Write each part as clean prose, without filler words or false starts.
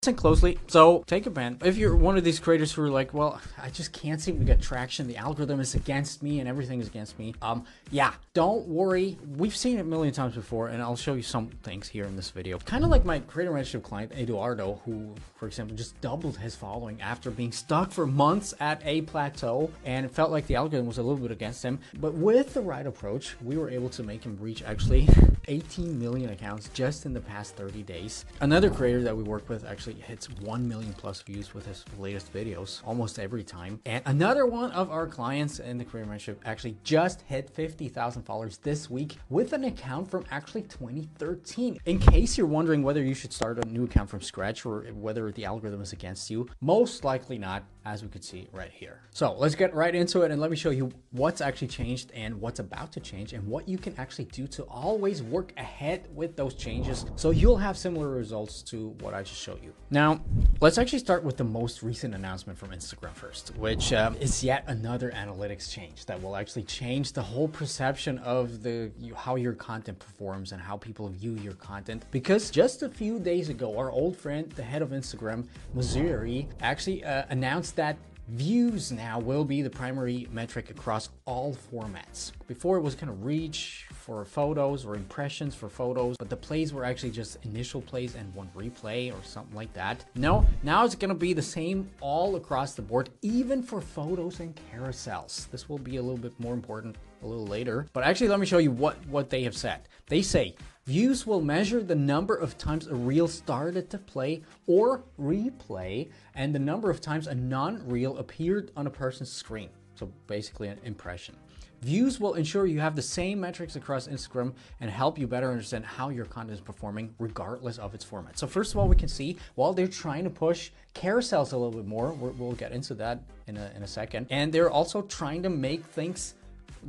listen closely. So take a pen. If you're one of these creators who are like, well, I just can't seem to get traction. The algorithm is against me and everything is against me. Yeah, don't worry. We've seen it a million times before, and I'll show you some things here in this video. Kind of like my creator mentorship client, Eduardo, who, for example, just doubled his following after being stuck for months at a plateau, and it felt like the algorithm was a little bit against him. But with the right approach, we were able to make him reach actually 18 million accounts just in the past 30 days. Another creator that we work with actually hits 1 million plus views with his latest videos almost every time. And another one of our clients in the creator mentorship actually just hit 50,000 followers this week with an account from actually 2013. In case you're wondering whether you should start a new account from scratch or whether the algorithm is against you, most likely not, as we could see right here. So let's get right into it, and let me show you what's actually changed and what's about to change and what you can actually do to always work ahead with those changes so you'll have similar results to what I just showed you. Now, let's actually start with the most recent announcement from Instagram first, which is yet another analytics change that will actually change the whole perception of how your content performs and how people view your content. Because just a few days ago, our old friend, the head of Instagram, Missouri, actually announced that views now will be the primary metric across all formats. Before it was kind of reach for photos or impressions for photos, but the plays were actually just initial plays and one replay or something like that. No, now it's going to be the same all across the board, even for photos and carousels. This will be a little bit more important a little later, but actually let me show you what they have said. They say views will measure the number of times a reel started to play or replay and the number of times a non-reel appeared on a person's screen. So basically an impression. Views will ensure you have the same metrics across Instagram and help you better understand how your content is performing regardless of its format. So first of all, we can see while they're trying to push carousels a little bit more, we'll get into that in a second. And they're also trying to make things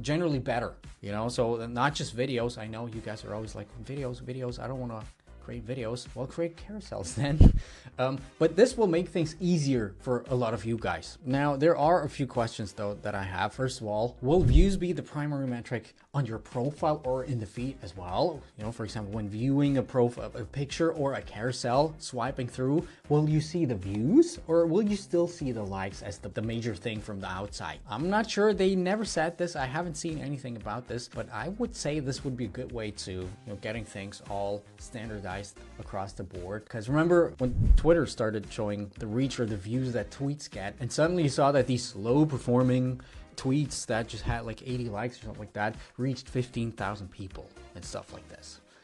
generally better, you know, so not just videos. I know you guys are always like, videos, I don't want to create videos. Well, create carousels then. But this will make things easier for a lot of you guys. Now, there are a few questions though that I have. First of all, will views be the primary metric on your profile or in the feed as well? You know, for example, when viewing a profile, a picture or a carousel, swiping through, will you see the views or will you still see the likes as the major thing from the outside? I'm not sure. They never said this. I haven't seen anything about this, but I would say this would be a good way to, you know, getting things all standardized across the board. Because remember when Twitter started showing the reach or the views that tweets get, and suddenly you saw that these low performing tweets that just had like 80 likes or something like that reached 15,000 people and stuff like this.